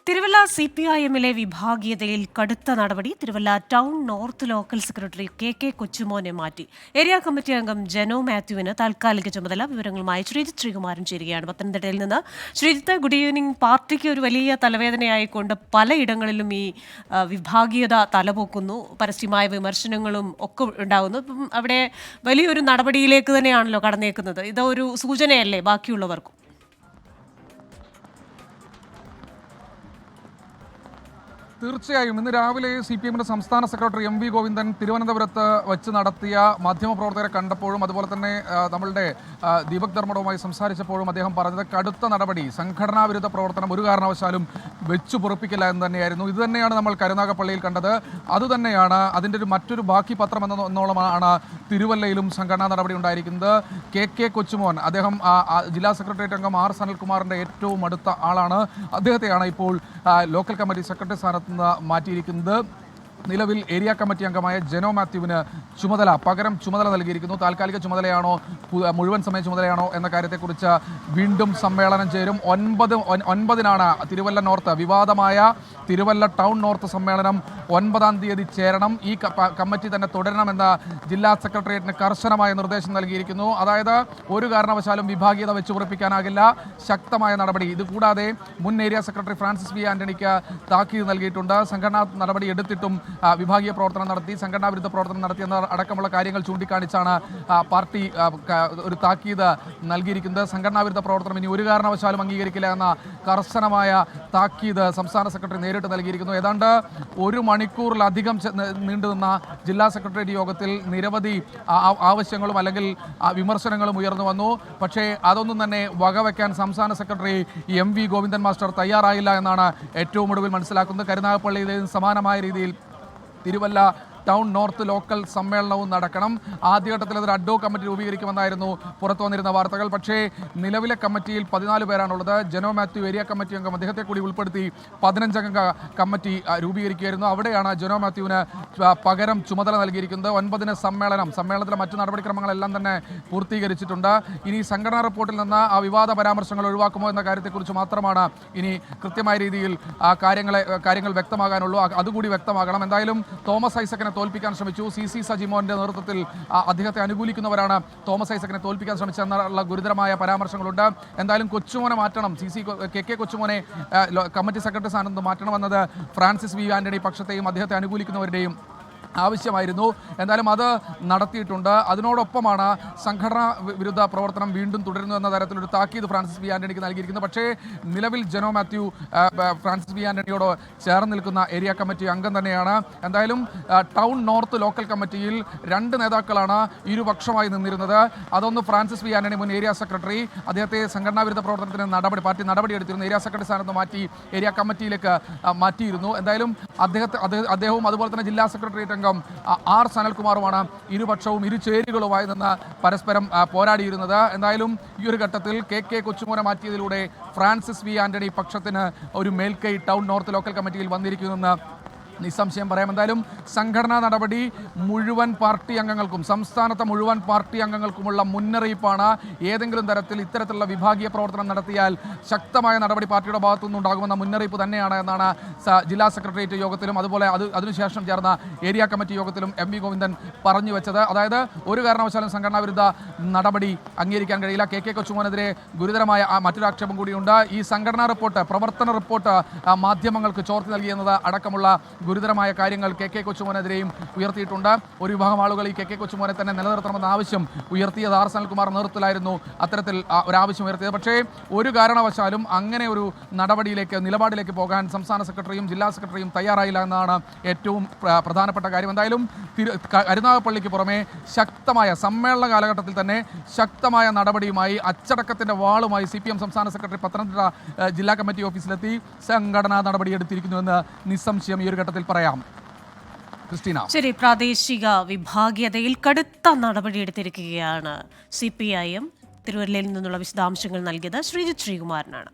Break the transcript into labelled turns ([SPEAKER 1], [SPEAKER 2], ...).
[SPEAKER 1] തിരുവല്ല CPIMലെ വിഭാഗീയതയിൽ കടുത്ത നടപടി. Thiruvalla town north local secretary K കൊച്ചുമോനെ മാറ്റി. ഏരിയ കമ്മിറ്റി അംഗം ജനോ മാത്യുവിന് താൽക്കാലിക ചുമതല. വിവരങ്ങളുമായി ശ്രീജിത്ത് ശ്രീകുമാരൻ ചേരുകയാണ് പത്തനംതിട്ടയിൽ നിന്ന്. Sreejith, good evening. പാർട്ടിക്ക് ഒരു വലിയ തലവേദനയായിക്കൊണ്ട് പലയിടങ്ങളിലും ഈ വിഭാഗീയത തലപൊക്കുന്നു, പരസ്യമായ വിമർശനങ്ങളും ഒക്കെ ഉണ്ടാകുന്നു. ഇപ്പം അവിടെ വലിയൊരു നടപടിയിലേക്ക് തന്നെയാണല്ലോ കടന്നേക്കുന്നത്. ഇതൊരു സൂചനയല്ലേ ബാക്കിയുള്ളവർക്കും?
[SPEAKER 2] തീർച്ചയായും ഇന്ന് രാവിലെ CPMന്റെ സംസ്ഥാന സെക്രട്ടറി MV ഗോവിന്ദൻ തിരുവനന്തപുരത്ത് വെച്ച് നടത്തിയ മാധ്യമപ്രവർത്തകരെ കണ്ടപ്പോഴും അതുപോലെ തന്നെ നമ്മളുടെ ദീപക് ധർമ്മടവുമായി സംസാരിച്ചപ്പോഴും അദ്ദേഹം പറഞ്ഞത് കടുത്ത നടപടി, സംഘടനാ വിരുദ്ധ പ്രവർത്തനം ഒരു കാരണവശാലും വെച്ചു പൊറുപ്പിക്കില്ല എന്ന് തന്നെയായിരുന്നു. ഇത് തന്നെയാണ് നമ്മൾ കരുനാഗപ്പള്ളിയിൽ കണ്ടത്. അതുതന്നെയാണ് അതിൻ്റെ മറ്റൊരു ബാക്കി പത്രം എന്നോളമാണ് തിരുവല്ലയിലും സംഘടനാ നടപടി ഉണ്ടായിരിക്കുന്നത്. കെ കൊച്ചുമോൻ, അദ്ദേഹം ജില്ലാ സെക്രട്ടേറിയറ്റ് അംഗം R സനൽകുമാറിൻ്റെ ഏറ്റവും അടുത്ത ആളാണ്. അദ്ദേഹത്തെയാണ് ഇപ്പോൾ ലോക്കൽ കമ്മിറ്റി സെക്രട്ടറി സ്ഥാനത്ത് മാറ്റിയിരിക്കുന്നത്. നിലവിൽ ഏരിയ കമ്മിറ്റി അംഗമായ ജനോ മാത്യുവിന് പകരം ചുമതല നൽകിയിരിക്കുന്നു. താൽക്കാലിക ചുമതലയാണോ മുഴുവൻ സമയ ചുമതലയാണോ എന്ന കാര്യത്തെക്കുറിച്ച് വീണ്ടും സമ്മേളനം ചേരും. 9-നാണ് തിരുവല്ല നോർത്ത്, വിവാദമായ തിരുവല്ല ടൗൺ നോർത്ത് സമ്മേളനം 9-ാം തീയതി ചേരണം. ഈ കമ്മിറ്റി തന്നെ തുടരണമെന്ന് ജില്ലാ സെക്രട്ടേറിയറ്റിന് കർശനമായ നിർദ്ദേശം നൽകിയിരിക്കുന്നു. അതായത് ഒരു കാരണവശാലും വിഭാഗീയത വെച്ച് ഉറപ്പിക്കാനാകില്ല, ശക്തമായ നടപടി. ഇതുകൂടാതെ മുൻ ഏരിയ സെക്രട്ടറി ഫ്രാൻസിസ് വി ആന്റണിക്ക് താക്കീത് നൽകിയിട്ടുണ്ട്. സംഘടനാ നടപടി എടുത്തിട്ടും വിഭാഗീയ പ്രവർത്തനം നടത്തി, സംഘടനാ വിരുദ്ധ പ്രവർത്തനം നടത്തിയെന്ന അടക്കമുള്ള കാര്യങ്ങൾ ചൂണ്ടിക്കാണിച്ചാണ് പാർട്ടി ഒരു താക്കീത് നൽകിയിരിക്കുന്നത്. സംഘടനാ വിരുദ്ധ പ്രവർത്തനം ഇനി ഒരു കാരണവശാലും അംഗീകരിക്കില്ല എന്ന കർശനമായ താക്കീത് സംസ്ഥാന സെക്രട്ടറി നേരിട്ട് നൽകിയിരിക്കുന്നു. ഏതാണ്ട് 1 മണിക്കൂറിലധികം നീണ്ടുനിന്ന ജില്ലാ സെക്രട്ടേറിയറ്റ് യോഗത്തിൽ നിരവധി ആവശ്യങ്ങളും അല്ലെങ്കിൽ വിമർശനങ്ങളും ഉയർന്നു വന്നു. പക്ഷേ അതൊന്നും തന്നെ വകവയ്ക്കാൻ സംസ്ഥാന സെക്രട്ടറി MV ഗോവിന്ദൻ മാസ്റ്റർ തയ്യാറായില്ല എന്നാണ് ഏറ്റവും ഒടുവിൽ മനസ്സിലാക്കുന്നത്. കരുനാഗപ്പള്ളിയിൽ സമാനമായ രീതിയിൽ തിരുവല്ല ടൗൺ നോർത്ത് ലോക്കൽ സമ്മേളനവും നടക്കണം. ആദ്യഘട്ടത്തിൽ അതൊരു അഡ്ഹോക് കമ്മിറ്റി രൂപീകരിക്കുമെന്നായിരുന്നു പുറത്തു വന്നിരുന്ന വാർത്തകൾ. പക്ഷേ നിലവിലെ കമ്മിറ്റിയിൽ 14 പേരാണുള്ളത്. ജനോ മാത്യു ഏരിയ കമ്മിറ്റി അംഗം, അദ്ദേഹത്തെ കൂടി ഉൾപ്പെടുത്തി 15-അംഗ കമ്മിറ്റി രൂപീകരിക്കുകയായിരുന്നു. അവിടെയാണ് ജനോ മാത്യുവിന് പകരം ചുമതല നൽകിയിരിക്കുന്നത്. 9-ന് സമ്മേളനത്തിലെ മറ്റ് നടപടിക്രമങ്ങളെല്ലാം തന്നെ പൂർത്തീകരിച്ചിട്ടുണ്ട്. ഇനി സംഘടനാ റിപ്പോർട്ടിൽ നിന്ന് ആ വിവാദ പരാമർശങ്ങൾ ഒഴിവാക്കുമോ എന്ന കാര്യത്തെക്കുറിച്ച് മാത്രമാണ് ഇനി കൃത്യമായ രീതിയിൽ കാര്യങ്ങൾ വ്യക്തമാകാനുള്ളൂ. അതുകൂടി വ്യക്തമാകണം. എന്തായാലും തോമസ് ഐസക്കിനെ തോൽപ്പിക്കാൻ ശ്രമിച്ചു. CC സജിമോന്റെ നേതൃത്വത്തിൽ അദ്ദേഹത്തെ അനുകൂലിക്കുന്നവരാണ് തോമസ് ഐസക്കിനെ തോൽപ്പിക്കാൻ ശ്രമിച്ചെന്നുള്ള ഗുരുതരമായ പരാമർശങ്ങളുണ്ട്. എന്തായാലും കൊച്ചുമോനെ മാറ്റണം, കെ കൊച്ചുമോനെ കമ്മിറ്റി സെക്രട്ടറി സ്ഥാനത്ത് മാറ്റണമെന്നത് ഫ്രാൻസിസ് വി ആന്റണി പക്ഷത്തെയും അദ്ദേഹത്തെ അനുകൂലിക്കുന്നവരുടെയും ആവശ്യമായിരുന്നു. എന്തായാലും അത് നടത്തിയിട്ടുണ്ട്. അതിനോടൊപ്പമാണ് സംഘടനാ വിരുദ്ധ പ്രവർത്തനം വീണ്ടും തുടരുന്നു എന്ന തരത്തിലൊരു താക്കീത് ഫ്രാൻസിസ് വി ആന്റണിക്ക് നൽകിയിരിക്കുന്നത്. പക്ഷേ നിലവിൽ ജനോ മാത്യു ഫ്രാൻസിസ് വി ആന്റണിയോട് ചേർന്ന് നിൽക്കുന്ന ഏരിയ കമ്മിറ്റി അംഗം തന്നെയാണ്. എന്തായാലും ടൗൺ നോർത്ത് ലോക്കൽ കമ്മിറ്റിയിൽ 2 നേതാക്കളാണ് ഇരുപക്ഷമായി നിന്നിരുന്നത്. അതൊന്ന് ഫ്രാൻസിസ് വി ആന്റണി, മുൻ ഏരിയ സെക്രട്ടറി, അദ്ദേഹത്തെ സംഘടനാ വിരുദ്ധ പ്രവർത്തനത്തിന് പാർട്ടി നടപടിയെടുത്തിരുന്നു. ഏരിയ സെക്രട്ടറി സ്ഥാനത്ത് മാറ്റി ഏരിയ കമ്മിറ്റിയിലേക്ക് മാറ്റിയിരുന്നു. എന്തായാലും അദ്ദേഹവും അതുപോലെ തന്നെ ജില്ലാ സെക്രട്ടേറിയറ്റ് അംഗം R സനൽകുമാറുമാണ് ഇരുപക്ഷവും ഇരുചേരികളുമായി നിന്ന് പരസ്പരം പോരാടിയിരുന്നത്. എന്തായാലും ഈ ഒരു ഘട്ടത്തിൽ കെ കൊച്ചുമോനെ മാറ്റിയതിലൂടെ ഫ്രാൻസിസ് വി ആന്റണി പക്ഷത്തിന് ഒരു മേൽക്കൈ ടൗൺ നോർത്ത് ലോക്കൽ കമ്മിറ്റിയിൽ വന്നിരിക്കുമെന്ന് നിസ്സംശയം പറയാം. എന്തായാലും സംഘടനാ നടപടി മുഴുവൻ പാർട്ടി അംഗങ്ങൾക്കും, സംസ്ഥാനത്തെ മുഴുവൻ പാർട്ടി അംഗങ്ങൾക്കുമുള്ള മുന്നറിയിപ്പാണ്. ഏതെങ്കിലും തരത്തിൽ ഇത്തരത്തിലുള്ള വിഭാഗീയ പ്രവർത്തനം നടത്തിയാൽ ശക്തമായ നടപടി പാർട്ടിയുടെ ഭാഗത്തുനിന്ന് ഉണ്ടാകുമെന്ന മുന്നറിയിപ്പ് തന്നെയാണ് എന്നാണ് ജില്ലാ സെക്രട്ടേറിയറ്റ് യോഗത്തിലും അതുപോലെ അതിനുശേഷം ചേർന്ന ഏരിയ കമ്മിറ്റി യോഗത്തിലും MV ഗോവിന്ദൻ പറഞ്ഞു വെച്ചത്. അതായത് ഒരു കാരണവശാലും സംഘടനാ വിരുദ്ധ നടപടി അംഗീകരിക്കാൻ കഴിയില്ല. കെ കൊച്ചുമോനെതിരെ ഗുരുതരമായ മറ്റൊരു ആക്ഷേപം കൂടിയുണ്ട്. ഈ സംഘടനാ റിപ്പോർട്ട്, പ്രവർത്തന റിപ്പോർട്ട് മാധ്യമങ്ങൾക്ക് ചോർത്തി നൽകിയെന്നത് അടക്കമുള്ള ഗുരുതരമായ കാര്യങ്ങൾ കെ കൊച്ചുമോനെതിരെയും ഉയർത്തിയിട്ടുണ്ട്. ഒരു വിഭാഗം ആളുകൾ ഈ കെ കൊച്ചുമോനെ തന്നെ നിലനിർത്തണമെന്ന ആവശ്യം ഉയർത്തിയത് R സനൽകുമാർ നേതൃത്വത്തിലായിരുന്നു അത്തരത്തിൽ ഒരാവശ്യം ഉയർത്തിയത്. പക്ഷേ ഒരു കാരണവശാലും അങ്ങനെ ഒരു നിലപാടിലേക്ക് പോകാൻ സംസ്ഥാന സെക്രട്ടറിയും ജില്ലാ സെക്രട്ടറിയും തയ്യാറായില്ല എന്നാണ് ഏറ്റവും പ്രധാനപ്പെട്ട കാര്യം. എന്തായാലും കരുനാഗപ്പള്ളിക്ക് പുറമെ ശക്തമായ സമ്മേളന കാലഘട്ടത്തിൽ തന്നെ ശക്തമായ നടപടിയുമായി, അച്ചടക്കത്തിൻ്റെ വാളുമായി CPM സംസ്ഥാന സെക്രട്ടറി പത്തനംതിട്ട ജില്ലാ കമ്മിറ്റി ഓഫീസിലെത്തി സംഘടനാ നടപടിയെടുത്തിരിക്കുന്നുവെന്ന് നിസ്സംശയം ഈ ഒരു ഘട്ടത്തിൽ പറയാം. ക്രിസ്റ്റീന,
[SPEAKER 1] ശരി. പ്രാദേശിക വിഭാഗീയതയിൽ കടുത്ത നടപടിയെടുത്തിരിക്കുകയാണ് CPIM. തിരുവല്ലയിൽ നിന്നുള്ള വിശദാംശങ്ങൾ നൽകിയത് ശ്രീജിത്ത് ശ്രീകുമാരനാണ്.